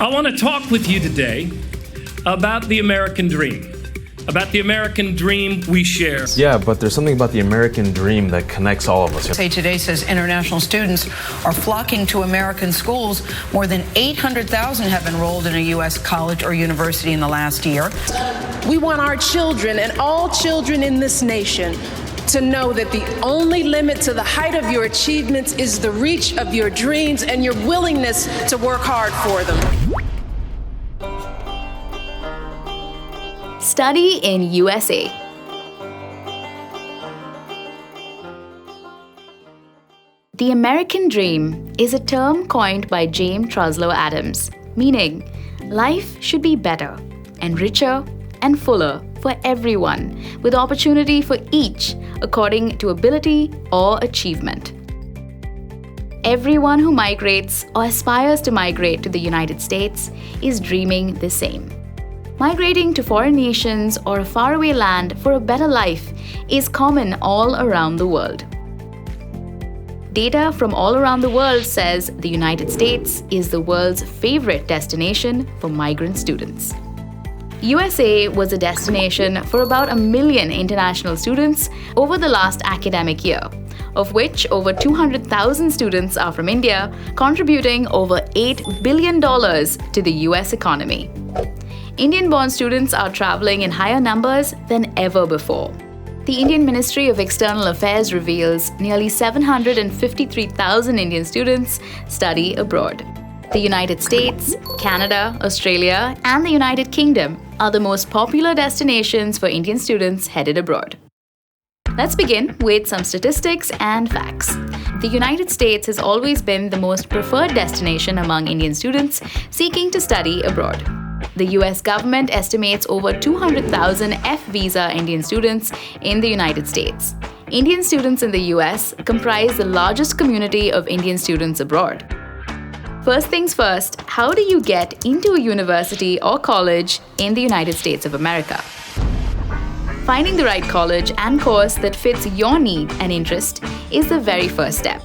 I want to talk with you today about the American dream, about the American dream we share. Yeah, but there's something about the American dream that connects all of us. USA Today says international students are flocking to American schools. More than 800,000 have enrolled in a U.S. college or university in the last year. We want our children and all children in this nation to know that the only limit to the height of your achievements is the reach of your dreams and your willingness to work hard for them. Study in USA. The American dream is a term coined by James Truslow Adams, meaning life should be better and richer and fuller for everyone, with opportunity for each according to ability or achievement. Everyone who migrates or aspires to migrate to the United States is dreaming the same. Migrating to foreign nations or a faraway land for a better life is common all around the world. Data from all around the world says the United States is the world's favorite destination for migrant students. USA was a destination for about 1 million international students over the last academic year, of which over 200,000 students are from India, contributing over $8 billion to the US economy. Indian-born students are traveling in higher numbers than ever before. The Indian Ministry of External Affairs reveals nearly 753,000 Indian students study abroad. The United States, Canada, Australia, and the United Kingdom are the most popular destinations for Indian students headed abroad. Let's begin with some statistics and facts. The United States has always been the most preferred destination among Indian students seeking to study abroad. The US government estimates over 200,000 F-visa Indian students in the United States. Indian students in the US comprise the largest community of Indian students abroad. First things first, how do you get into a university or college in the United States of America? Finding the right college and course that fits your need and interest is the very first step.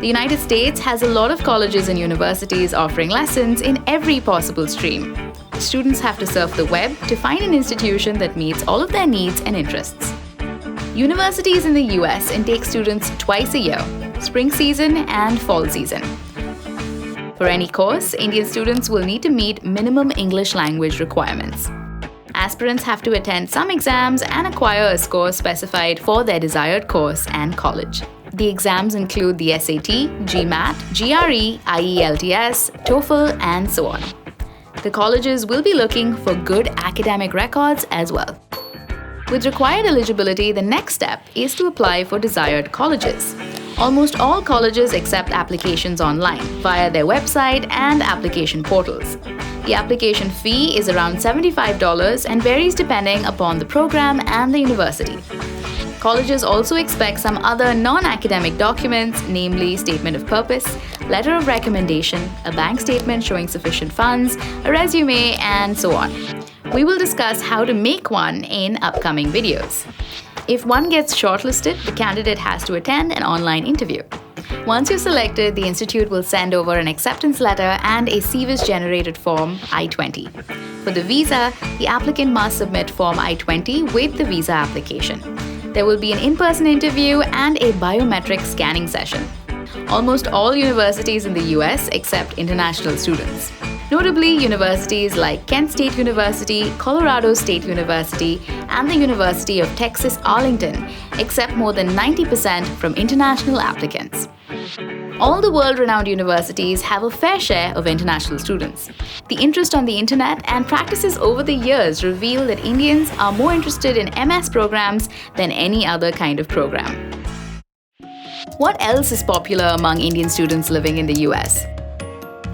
The United States has a lot of colleges and universities offering lessons in every possible stream. Students have to surf the web to find an institution that meets all of their needs and interests. Universities in the US intake students twice a year, spring season and fall season. For any course, Indian students will need to meet minimum English language requirements. Aspirants have to attend some exams and acquire a score specified for their desired course and college. The exams include the SAT, GMAT, GRE, IELTS, TOEFL, and so on. The colleges will be looking for good academic records as well. With required eligibility, the next step is to apply for desired colleges. Almost all colleges accept applications online via their website and application portals. The application fee is around $75 and varies depending upon the program and the university. Colleges also expect some other non-academic documents, namely statement of purpose, letter of recommendation, a bank statement showing sufficient funds, a resume, and so on. We will discuss how to make one in upcoming videos. If one gets shortlisted, the candidate has to attend an online interview. Once you're selected, the institute will send over an acceptance letter and a CVIS-generated form I-20. For the visa, the applicant must submit Form I-20 with the visa application. There will be an in-person interview and a biometric scanning session. Almost all universities in the US accept international students. Notably, universities like Kent State University, Colorado State University, and the University of Texas Arlington accept more than 90% from international applicants. All the world-renowned universities have a fair share of international students. The interest on the internet and practices over the years reveal that Indians are more interested in MS programs than any other kind of program. What else is popular among Indian students living in the US?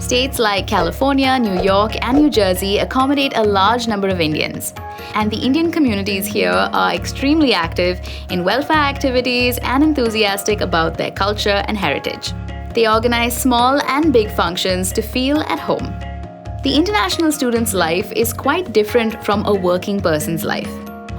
States like California, New York, and New Jersey accommodate a large number of Indians. And the Indian communities here are extremely active in welfare activities and enthusiastic about their culture and heritage. They organize small and big functions to feel at home. The international student's life is quite different from a working person's life.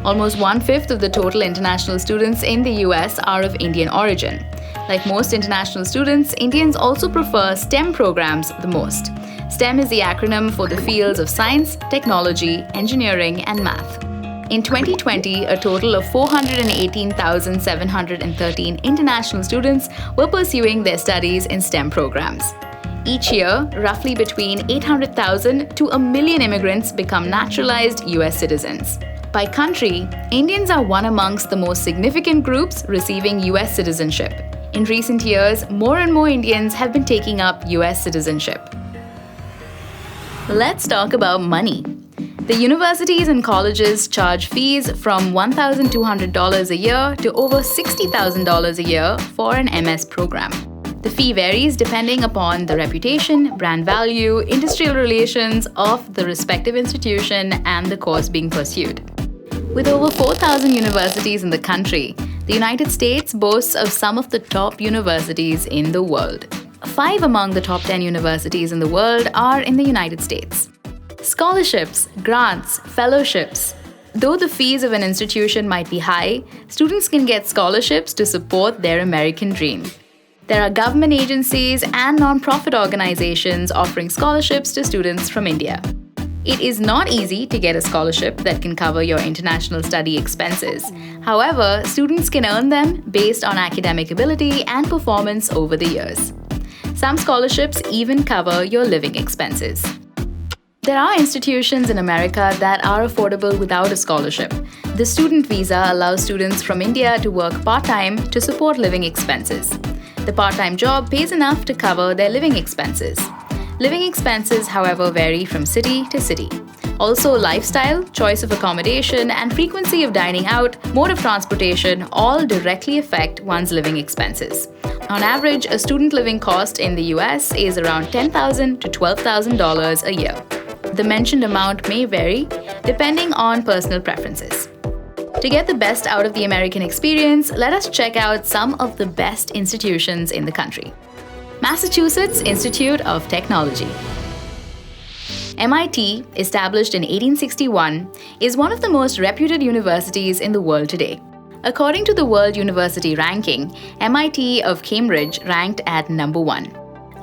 Almost 1/5 of the total international students in the US are of Indian origin. Like most international students, Indians also prefer STEM programs the most. STEM is the acronym for the fields of science, technology, engineering, and math. In 2020, a total of 418,713 international students were pursuing their studies in STEM programs. Each year, roughly between 800,000 to 1 million immigrants become naturalized US citizens. By country, Indians are one amongst the most significant groups receiving US citizenship. In recent years, more and more Indians have been taking up US citizenship. Let's talk about money. The universities and colleges charge fees from $1,200 a year to over $60,000 a year for an MS program. The fee varies depending upon the reputation, brand value, industrial relations of the respective institution and the course being pursued. With over 4,000 universities in the country, the United States boasts of some of the top universities in the world. 5 among the top 10 universities in the world are in the United States. Scholarships, grants, fellowships. Though the fees of an institution might be high, students can get scholarships to support their American dream. There are government agencies and non-profit organizations offering scholarships to students from India. It is not easy to get a scholarship that can cover your international study expenses. However, students can earn them based on academic ability and performance over the years. Some scholarships even cover your living expenses. There are institutions in America that are affordable without a scholarship. The student visa allows students from India to work part-time to support living expenses. The part-time job pays enough to cover their living expenses. Living expenses, however, vary from city to city. Also, lifestyle, choice of accommodation, and frequency of dining out, mode of transportation all directly affect one's living expenses. On average, a student living cost in the US is around $10,000 to $12,000 a year. The mentioned amount may vary depending on personal preferences. To get the best out of the American experience, let us check out some of the best institutions in the country. Massachusetts Institute of Technology. MIT, established in 1861, is one of the most reputed universities in the world today. According to the World University Ranking, MIT of Cambridge ranked at number 1.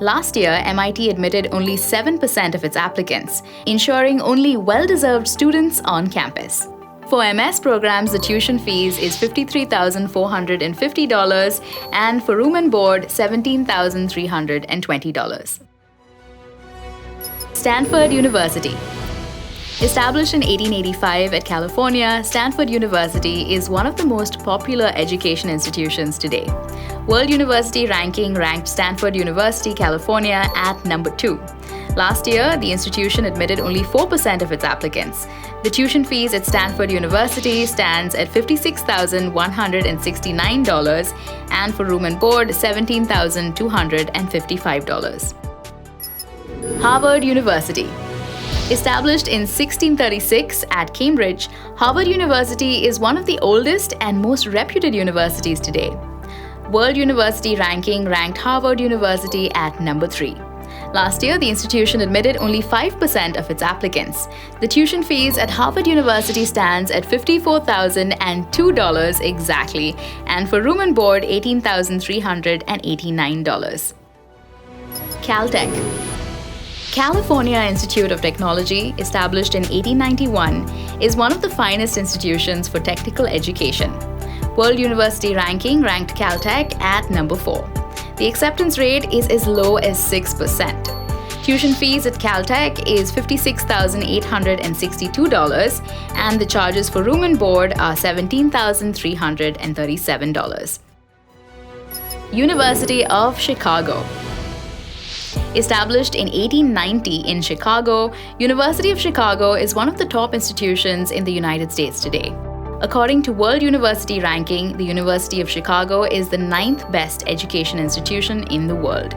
Last year, MIT admitted only 7% of its applicants, ensuring only well-deserved students on campus. For MS programs, the tuition fees is $53,450 and for room and board, $17,320. Stanford University. Established in 1885 at California, Stanford University is one of the most popular education institutions today. World University Ranking ranked Stanford University, California at number 2. Last year, the institution admitted only 4% of its applicants. The tuition fees at Stanford University stands at $56,169 and for room and board, $17,255. Harvard University. Established in 1636 at Cambridge, Harvard University is one of the oldest and most reputed universities today. World University Ranking ranked Harvard University at number 3. Last year, the institution admitted only 5% of its applicants. The tuition fees at Harvard University stands at $54,002 exactly, and for room and board, $18,389. Caltech. California Institute of Technology, established in 1891, is one of the finest institutions for technical education. World University Ranking ranked Caltech at number 4. The acceptance rate is as low as 6%. Tuition fees at Caltech is $56,862 and the charges for room and board are $17,337. University of Chicago. Established in 1890 in Chicago, University of Chicago is one of the top institutions in the United States today. According to World University Ranking, the University of Chicago is the 9th best education institution in the world.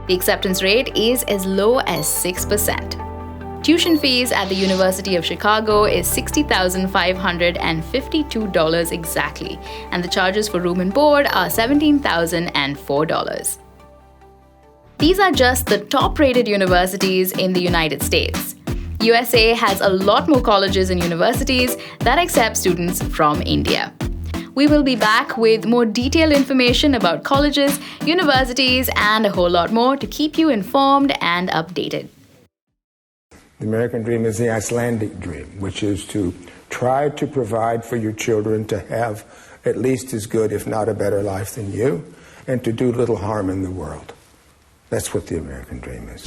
The acceptance rate is as low as 6%. Tuition fees at the University of Chicago is $60,552 exactly, and the charges for room and board are $17,004. These are just the top-rated universities in the United States. USA has a lot more colleges and universities that accept students from India. We will be back with more detailed information about colleges, universities, and a whole lot more to keep you informed and updated. The American dream is the Icelandic dream, which is to try to provide for your children to have at least as good, if not a better life than you, and to do little harm in the world. That's what the American dream is.